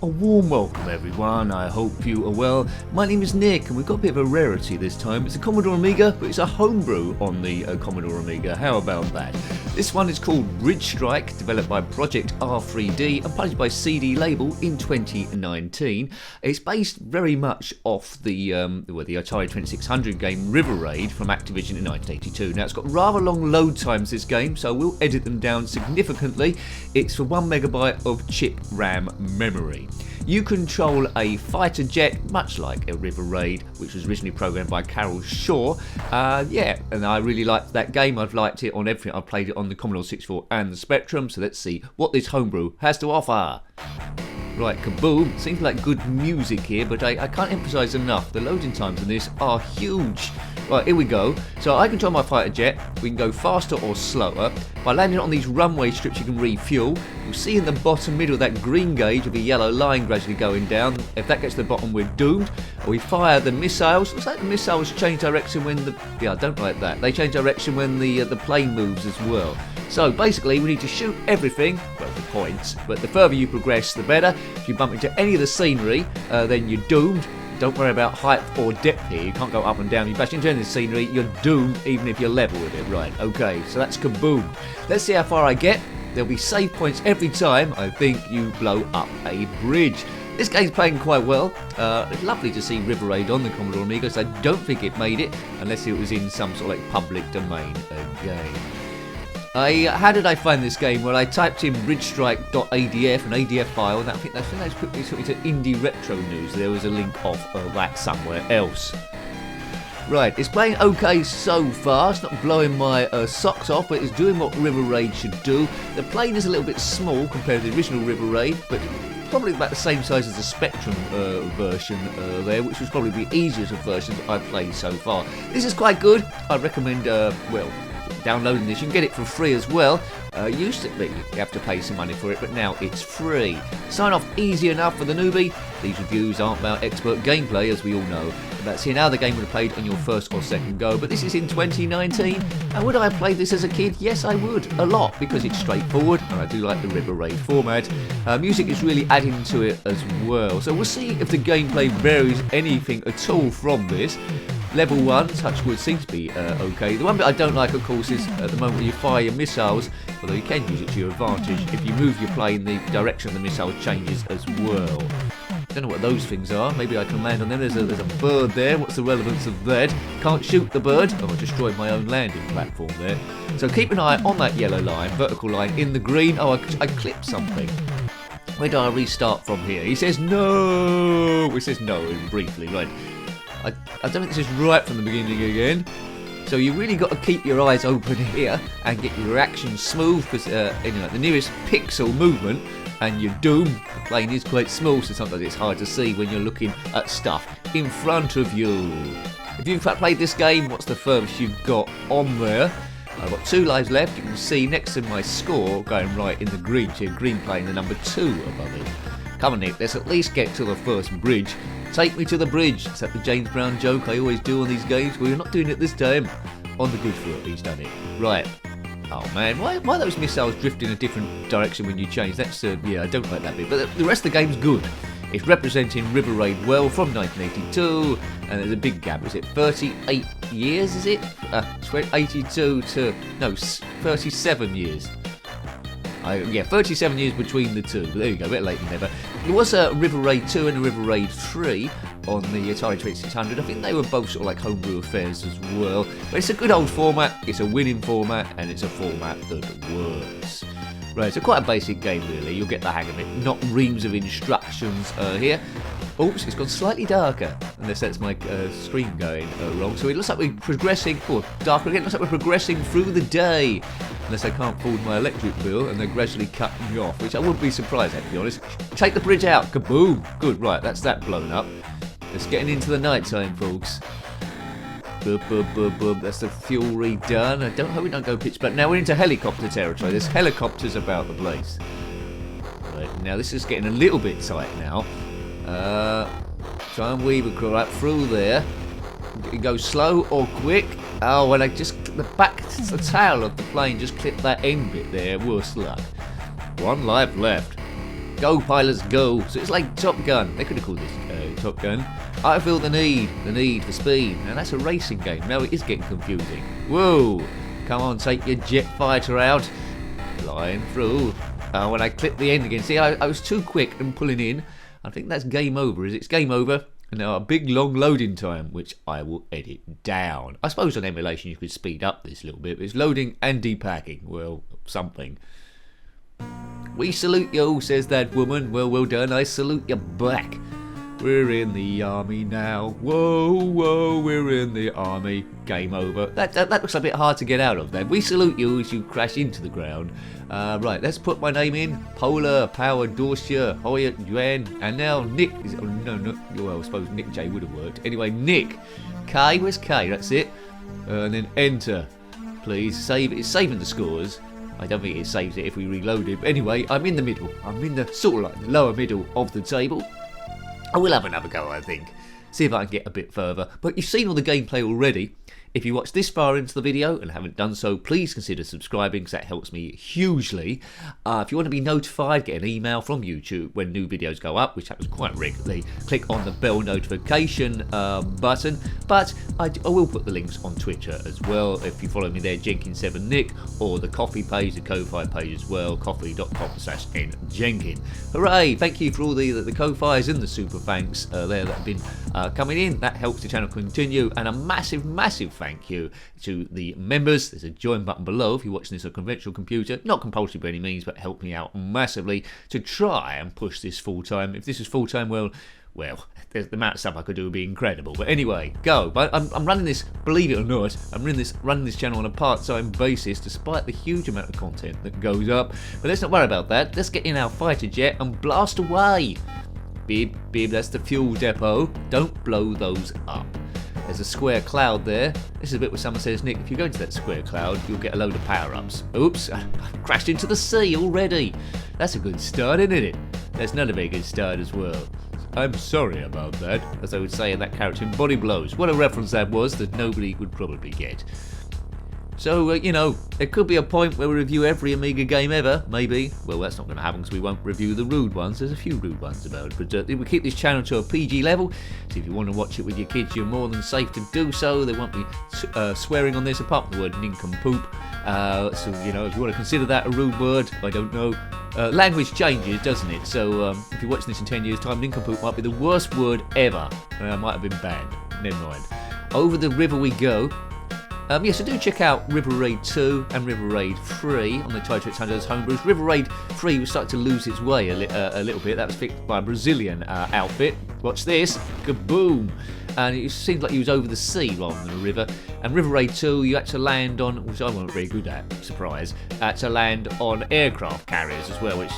A warm welcome everyone, I hope you are well. My name is Nick and we've got a bit of a rarity this time. It's a Commodore Amiga, but it's a homebrew on the Commodore Amiga. How about that? This one is called Bridge Strike, developed by Project R3D and published by CD Label in 2019. It's based very much off the Atari 2600 game River Raid from Activision in 1982. Now it's got rather long load times this game, so we'll edit them down significantly. It's for 1 megabyte of chip RAM memory. You control a fighter jet, much like a River Raid, which was originally programmed by Carol Shaw. And I really liked that game. I've liked it on everything. I've played it on the Commodore 64 and the Spectrum, so let's see what this homebrew has to offer. Right, kaboom. Seems like good music here, but I can't emphasise enough. The loading times in this are huge. Right, here we go. So I control my fighter jet. We can go faster or slower. By landing on these runway strips, you can refuel. You'll see in the bottom middle that green gauge with a yellow line gradually going down. If that gets to the bottom, we're doomed. We fire the missiles. Looks like the missiles change direction when the... Yeah, I don't like that. They change direction when the plane moves as well. So basically, we need to shoot everything, well, the points, but the further you progress, the better. If you bump into any of the scenery, then you're doomed. Don't worry about height or depth here. You can't go up and down. You bash into any of the scenery, you're doomed, even if you're level with it. Right, okay, so that's kaboom. Let's see how far I get. There'll be save points every time I think you blow up a bridge. This game's playing quite well. It's lovely to see River Raid on the Commodore Amiga, so I don't think it made it, unless it was in some sort of like public domain game. How did I find this game? Well, I typed in bridgestrike.adf, an ADF file, and I think that's quickly took me to Indie Retro News. There was a link of that somewhere else. Right, it's playing okay so far. It's not blowing my socks off, but it's doing what River Raid should do. The plane is a little bit small compared to the original River Raid, but probably about the same size as the Spectrum version there, which was probably the easiest of versions I've played so far. This is quite good. I recommend, downloading this. You can get it for free as well. Used to be, you have to pay some money for it, but now it's free. Sign off easy enough for the newbie. These reviews aren't about expert gameplay, as we all know. About seeing how the game would have played on your first or second go, but this is in 2019. And would I have played this as a kid? Yes, I would. A lot, because it's straightforward, and I do like the River Raid format. Music is really adding to it as well. So we'll see if the gameplay varies anything at all from this. Level 1, Touchwood, seems to be okay. The one bit I don't like, of course, is at the moment you fire your missiles, although you can use it to your advantage. If you move your plane, the direction of the missile changes as well. Don't know what those things are. Maybe I can land on them. There's a bird there. What's the relevance of that? Can't shoot the bird. Oh, I destroyed my own landing platform there. So keep an eye on that yellow line, vertical line in the green. Oh, I clipped something. Where do I restart from here? He says no. He says no briefly, right. I don't think this is right from the beginning again. So you really got to keep your eyes open here and get your reactions smooth, because the nearest pixel movement and you're doomed. The plane is quite small, so sometimes it's hard to see when you're looking at stuff in front of you. If you've played this game, what's the furthest you've got on there? I've got 2 lives left. You can see next to my score going right in the green. So green playing the number 2 above it. Come on, Nick, let's at least get to the first bridge. Take me to the bridge. Is that the James Brown joke I always do on these games? Well, you're not doing it this time. On the good foot, he's done it. Right. Oh man, why those missiles drift in a different direction when you change? That's, yeah, I don't like that bit. But the rest of the game's good. It's representing River Raid well from 1982, and there's a big gap. Is it 38 years, is it? 82 to, no, 37 years. 37 years between the two. But there you go, a bit later than never. There was a River Raid 2 and a River Raid 3 on the Atari 2600. I think they were both sort of like homebrew affairs as well. But it's a good old format, it's a winning format, and it's a format that works. Right, so quite a basic game really, you'll get the hang of it. Not reams of instructions here. Oops, it's gone slightly darker, unless that's my screen going wrong. So it looks like we're progressing, darker again, it looks like we're progressing through the day. Unless I can't afford my electric bill and they're gradually cutting me off, which I wouldn't be surprised at, to be honest. Take the bridge out, kaboom! Good, right, that's that blown up. It's getting into the night time, folks. That's the fuel redone. I hope we don't go pitch black. Now we're into helicopter territory. There's helicopters about the place. Right, now this is getting a little bit tight now. Try and weave right through there. You go slow or quick. Oh, well, the tail of the plane just clipped that end bit there. Worse luck. 1 life left. Go, pilots, go. So it's like Top Gun. They could have called this Top Gun. I feel the need for speed. Now that's a racing game. Now it is getting confusing. Whoa. Come on, take your jet fighter out. Flying through. When I click the end again. See, I was too quick and pulling in. I think that's game over. It's game over. And now a big long loading time, which I will edit down. I suppose on emulation you could speed up this a little bit, but it's loading and depacking. Well, something. We salute you, says that woman. Well done. I salute you back. We're in the army now. Whoa, whoa, we're in the army. Game over. That looks a bit hard to get out of then. We salute you as you crash into the ground. Right, let's put my name in. Polar, Power, Dorsia, Hoyt, Yuan, and now Nick. Well, I suppose Nick J would have worked. Anyway, Nick. K, where's K? That's it. And then enter. Please, save. It's saving the scores. I don't think it saves it if we reload it. But anyway, I'm in the middle. I'm in the sort of like the lower middle of the table. I will have another go, I think. See if I can get a bit further. But you've seen all the gameplay already. If you watched this far into the video and haven't done so, please consider subscribing because that helps me hugely. If you want to be notified, get an email from YouTube when new videos go up, which happens quite regularly. Click on the bell notification button. But I will put the links on Twitter as well. If you follow me there, Jenkins7Nick, or the Coffee page, the Ko-Fi page as well, coffee.com/njenkin. Hooray! Thank you for all the Ko-Fis and the super thanks there that have been coming in. That helps the channel continue. And a massive thank you to the members. There's a join button below if you're watching this on a conventional computer. Not compulsory by any means, but help me out massively to try and push this full time. If this was full time, well, the amount of stuff I could do would be incredible. But anyway, go. But I'm running this, believe it or not, I'm running this channel on a part-time basis, despite the huge amount of content that goes up. But let's not worry about that. Let's get in our fighter jet and blast away. Bib, that's the fuel depot. Don't blow those up. There's a square cloud there. This is a bit where someone says, Nick, if you go into that square cloud, you'll get a load of power-ups. Oops, I crashed into the sea already. That's a good start, isn't it? That's not a very good start as well. I'm sorry about that, as I would say in that character in Body Blows. What a reference that was that nobody would probably get. So, you know, there could be a point where we review every Amiga game ever, maybe. Well, that's not going to happen because we won't review the rude ones. There's a few rude ones about it, but we keep this channel to a PG level. So if you want to watch it with your kids, you're more than safe to do so. They won't be swearing on this, apart from the word nincompoop. So, you know, if you want to consider that a rude word, I don't know. Language changes, doesn't it? So if you're watching this in 10 years' time, nincompoop might be the worst word ever. Might have been banned. Never mind. Over the river we go. Yes, so do check out River Raid 2 and River Raid 3 on the Taito Tando's homebrews. River Raid 3 was starting to lose its way a little bit. That was fixed by a Brazilian outfit. Watch this. Kaboom! And it seemed like he was over the sea rather than a river. And River Raid 2, you had to land on, which I wasn't very good at, surprise, had to land on aircraft carriers as well, which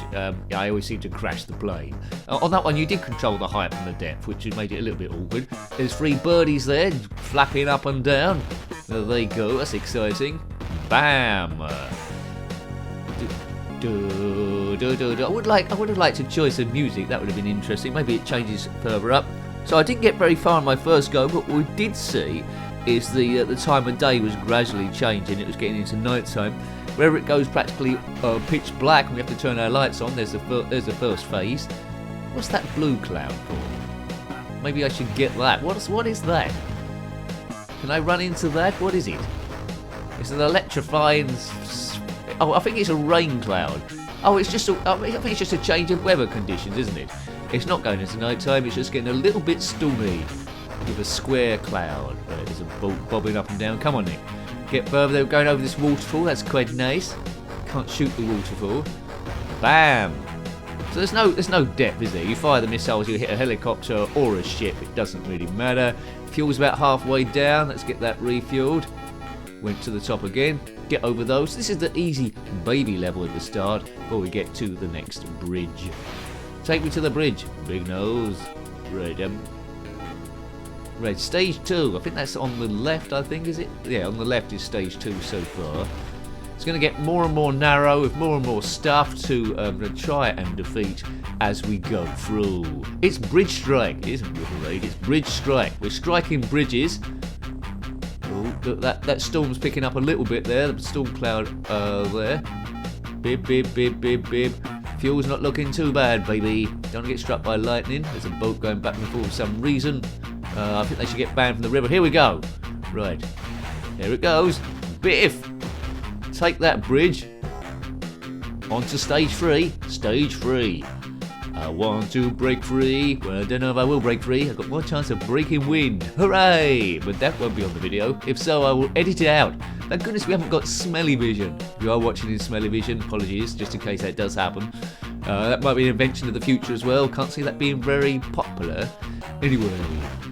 I always seem to crash the plane. On that one, you did control the height and the depth, which made it a little bit awkward. There's 3 birdies there, flapping up and down. There they go, that's exciting. Bam! I would have liked a choice of music, that would have been interesting. Maybe it changes further up. So I didn't get very far on my first go, but what we did see is the time of day was gradually changing. It was getting into night time. Wherever it goes practically pitch black and we have to turn our lights on, there's the first phase. What's that blue cloud for? Maybe I should get that. What is that? Can I run into that? What is it? It's an electrifying... Oh, I think it's a rain cloud. Oh, it's just I think it's just a change of weather conditions, isn't it? It's not going into night time, it's just getting a little bit stormy with a square cloud. There's a boat bobbing up and down. Come on, Nick. Get further. They're going over this waterfall. That's quite nice. Can't shoot the waterfall. Bam! So there's no depth, is there? You fire the missiles, you hit a helicopter or a ship. It doesn't really matter. Fuel's about halfway down. Let's get that refueled. Went to the top again. Get over those. This is the easy baby level at the start before we get to the next bridge. Take me to the bridge. Big nose. Red. Red. Stage 2. I think that's on the left, I think, is it? Yeah, on the left is stage 2 so far. It's going to get more and more narrow with more and more stuff to try and defeat as we go through. It's Bridge Strike. It isn't River Raid, it's Bridge Strike. We're striking bridges. Oh, look, that storm's picking up a little bit there. The storm cloud there. Bib, bib, bib, bib, bib. Fuel's not looking too bad, baby. Don't get struck by lightning. There's a boat going back and forth for some reason. I think they should get banned from the river. Here we go. Right. Here it goes. Biff. Take that bridge. On to stage 3. Stage 3. I want to break free. Well, I don't know if I will break free. I've got more chance of breaking wind. Hooray! But that won't be on the video. If so, I will edit it out. Thank goodness we haven't got smelly vision. If you are watching in smelly vision, apologies, just in case that does happen. That might be an invention of the future as well. Can't see that being very popular. Anyway,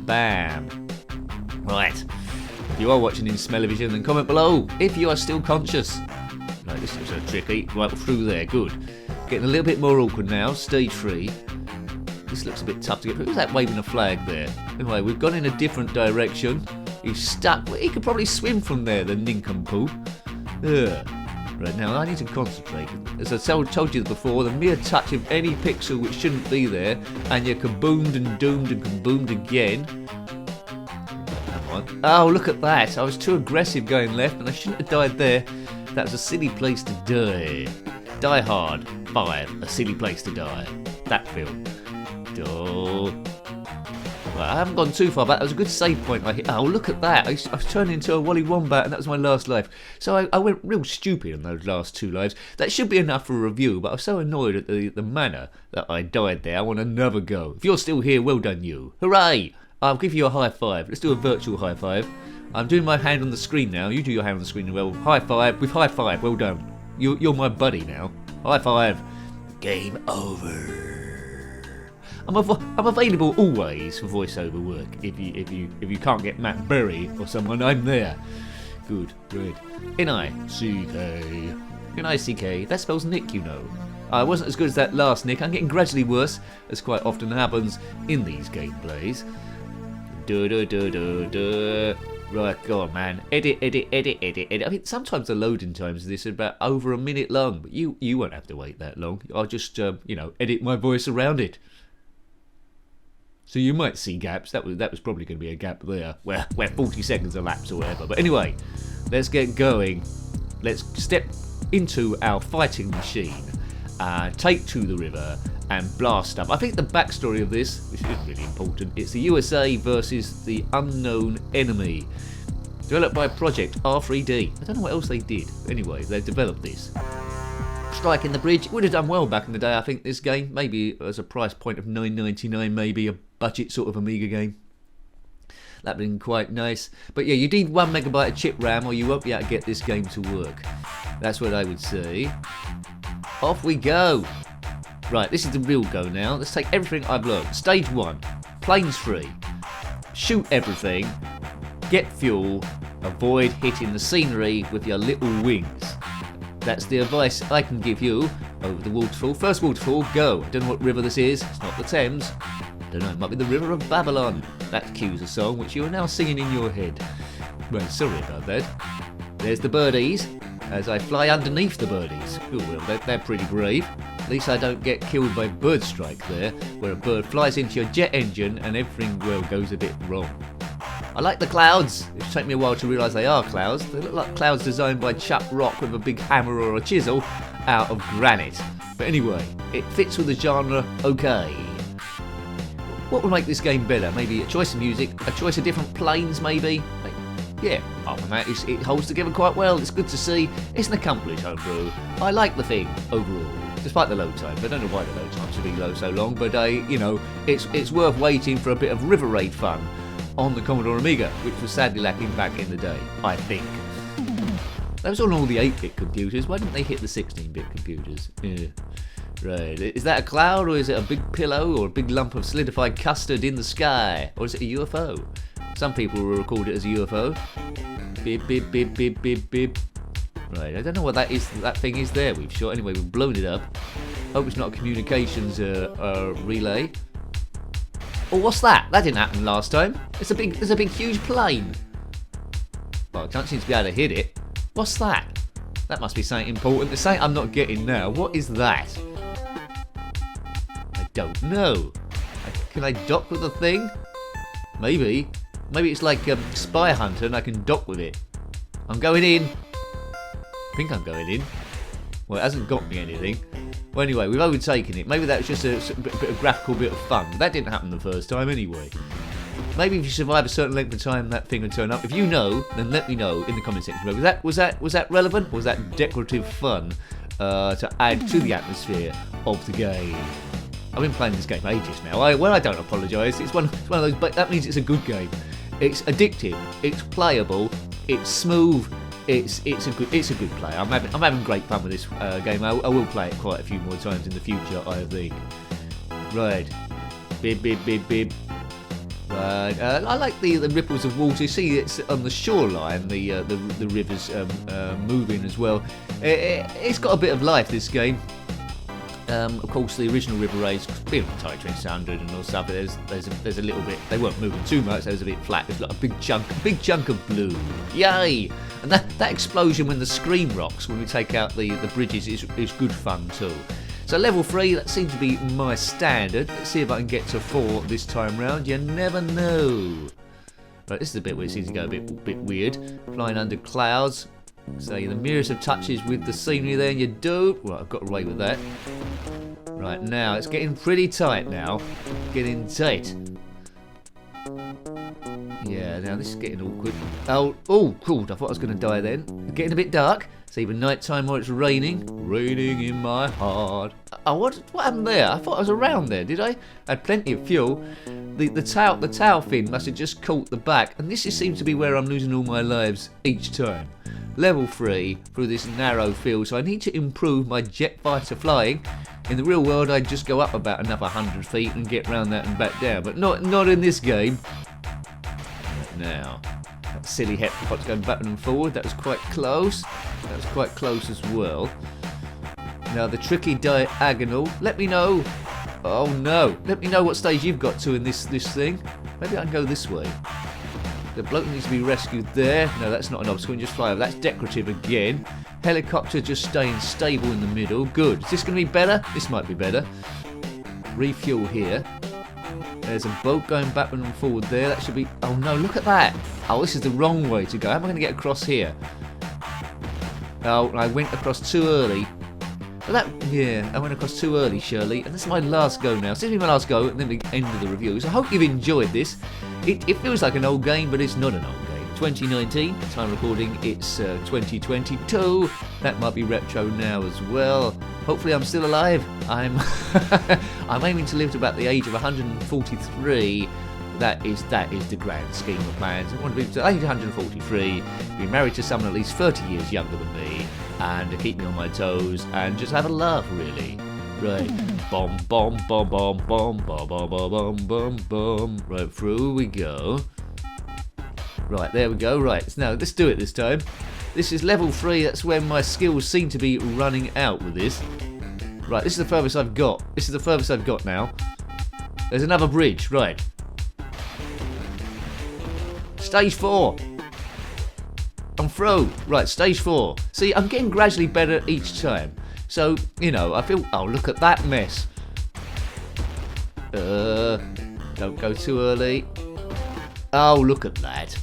bam. Right. If you are watching in smelly vision, then comment below if you are still conscious. Right, this looks so tricky. Right through there, good. Getting a little bit more awkward now. Stage 3. This looks a bit tough to get through. Who's that waving a flag there? Anyway, we've gone in a different direction. He's stuck. He could probably swim from there, the nincompoop. Right, now I need to concentrate. As I told you before, the mere touch of any pixel which shouldn't be there, and you're kaboomed and doomed and kaboomed again. Come on. Oh, look at that. I was too aggressive going left, and I shouldn't have died there. That was a silly place to die. Die Hard 5, a silly place to die. That film. Oh. Well, I haven't gone too far back. That was a good save point. Oh, look at that. I was turning into a Wally Wombat, and that was my last life. So I went real stupid in those last 2 lives. That should be enough for a review, but I was so annoyed at the manner that I died there. I want another go. If you're still here, well done you. Hooray! I'll give you a high five. Let's do a virtual high five. I'm doing my hand on the screen now. You do your hand on the screen as well. High five. With high five. Well done. You're my buddy now. High five. Game over. I'm available always for voiceover work. If you can't get Matt Berry or someone, I'm there. Good. N-I-C-K. N-I-C-K. That spells Nick, you know. I wasn't as good as that last Nick. I'm getting gradually worse, as quite often happens in these gameplays. Right, go on, man. Edit. I mean, sometimes the loading times of this are about over a minute long, but you won't have to wait that long. I'll just, edit my voice around it. So you might see gaps. That was probably going to be a gap there, where 40 seconds elapsed or whatever. But anyway, let's get going. Let's step into our fighting machine, take to the river, and blast up. I think the backstory of this, which is really important, it's the USA versus the unknown enemy. Developed by Project R3D. I don't know what else they did. Anyway, they've developed this. Striking the bridge. It would have done well back in the day, I think, this game. Maybe as a price point of $9.99, maybe a budget sort of Amiga game. That'd been quite nice. But yeah, you need 1 megabyte of chip RAM or you won't be able to get this game to work. That's what I would say. Off we go. Right, this is the real go now. Let's take everything I've learned. Stage 1, planes free. Shoot everything. Get fuel. Avoid hitting the scenery with your little wings. That's the advice I can give you over the waterfall. First waterfall, go. I don't know what river this is. It's not the Thames. I don't know, it might be the River of Babylon. That cues a song which you are now singing in your head. Well, sorry about that. There's the birdies, as I fly underneath the birdies. Oh, well, they're pretty brave. At least I don't get killed by bird strike there, where a bird flies into your jet engine and everything, well, goes a bit wrong. I like the clouds. It took me a while to realise they are clouds. They look like clouds designed by Chuck Rock with a big hammer or a chisel out of granite. But anyway, it fits with the genre okay. What would make this game better? Maybe a choice of music, a choice of different planes maybe? Yeah, apart from that, it holds together quite well. It's good to see. It's an accomplished homebrew. I like the thing overall, despite the load time. I don't know why the load time should be low so long, but it's worth waiting for a bit of River Raid fun on the Commodore Amiga, which was sadly lacking back in the day, I think. That was on all the 8-bit computers. Why didn't they hit the 16-bit computers? Yeah. Right, is that a cloud, or is it a big pillow, or a big lump of solidified custard in the sky? Or is it a UFO? Some people will record it as a UFO. Beep, beep, beep, beep, beep, beep. Right, I don't know what that thing is there we've shot. Anyway, we've blown it up. Hope it's not a communications relay. Oh, what's that? That didn't happen last time. There's a big huge plane. Well, I can't seem to be able to hit it. What's that? That must be something important. There's something I'm not getting now. What is that? I don't know. Can I dock with the thing? Maybe. Maybe it's like Spy Hunter and I can dock with it. I'm going in. I think I'm going in. Well, it hasn't got me anything. Well, anyway, we've overtaken it. Maybe that was just a bit of graphical bit of fun. That didn't happen the first time anyway. Maybe if you survive a certain length of time, that thing will turn up. If you know, then let me know in the comment section below. Was that relevant? Was that decorative fun to add to the atmosphere of the game? I've been playing this game ages now. I don't apologise. It's one of those, but that means it's a good game. It's addictive. It's playable. It's smooth. It's a good play. I'm having great fun with this game. I will play it quite a few more times in the future, I think. Right, bib. Right, I like the ripples of water. See, it's on the shoreline. The rivers moving as well. It's got a bit of life, this game. Of course, the original River Raids, being ATARI 2600 and all stuff, there's a little bit. They weren't moving too much. There was a bit flat. There's like a big chunk of blue. Yay! And that explosion when the screen rocks when we take out the bridges is good fun too. So level 3, that seems to be my standard. Let's see if I can get to 4 this time round. You never know. Right, this is the bit where it seems to go a bit weird. Flying under clouds. So the mirrors have touches with the scenery there, and you do. Right, I've got away with that. Right, now it's getting pretty tight now. Getting tight. Yeah, now this is getting awkward. Oh, cool. I thought I was going to die then. It's getting a bit dark. It's either night time or it's raining. Raining in my heart. Oh, what happened there? I thought I was around there, did I? I had plenty of fuel. The tail fin must have just caught the back, and this just seems to be where I'm losing all my lives each time. Level 3 through this narrow field, so I need to improve my jet fighter flying. In the real world, I'd just go up about another 100 feet and get round that and back down, but not in this game. Now, that silly heptapod's going back and forward. That was quite close. That was quite close as well. Now the tricky diagonal. Let me know. Oh no! Let me know what stage you've got to in this thing. Maybe I can go this way. The bloke needs to be rescued there. No, that's not an obstacle. You can just fly over. That's decorative again. Helicopter just staying stable in the middle. Good. Is this going to be better? This might be better. Refuel here. There's a boat going backward and forward there. That should be... Oh no, look at that. Oh, this is the wrong way to go. How am I going to get across here? Oh, I went across too early. Yeah, I went across too early, Shirley. And this is my last go now. This is my last go, and then the end of the review. So I hope you've enjoyed this. It feels like an old game, but it's not an old game. 2019, time recording, it's 2022. That might be retro now as well. Hopefully I'm still alive. I'm aiming to live to about the age of 143. That is the grand scheme of plans. I want to be to age 143, be married to someone at least 30 years younger than me, and to keep me on my toes and just have a laugh, really. Right, bomb, bomb, bomb, bomb, bomb, bomb, bomb, bomb, bomb, bomb. Right, through we go. Right, there we go. Right, now let's do it this time. This is level 3. That's when my skills seem to be running out with this. Right, this is the furthest I've got. This is the furthest I've got now. There's another bridge. Right. Stage 4. I'm through. Right, stage 4. See, I'm getting gradually better each time. So, you know, I feel... Oh, look at that mess. Don't go too early. Oh, look at that.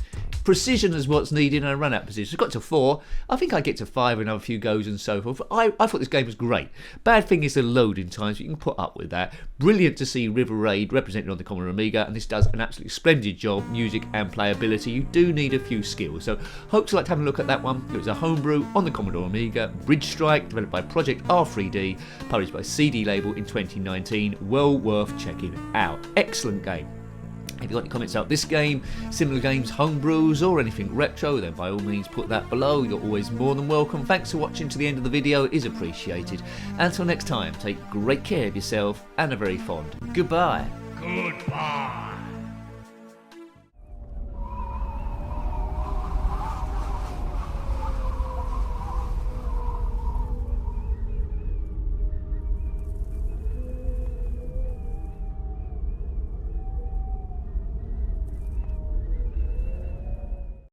Precision is what's needed, and I run out of precision. I got to 4. I think I get to 5 in a few goes and so forth. I thought this game was great. Bad thing is the loading times, but you can put up with that. Brilliant to see River Raid represented on the Commodore Amiga, and this does an absolutely splendid job, music and playability. You do need a few skills, so hope you like having a look at that one. It was a homebrew on the Commodore Amiga, Bridge Strike, developed by Project R3D, published by CD Label in 2019. Well worth checking out. Excellent game. If you've got any comments about this game, similar games, homebrews, or anything retro, then by all means put that below. You're always more than welcome. Thanks for watching to the end of the video. It is appreciated. Until next time, take great care of yourself and a very fond goodbye. Goodbye.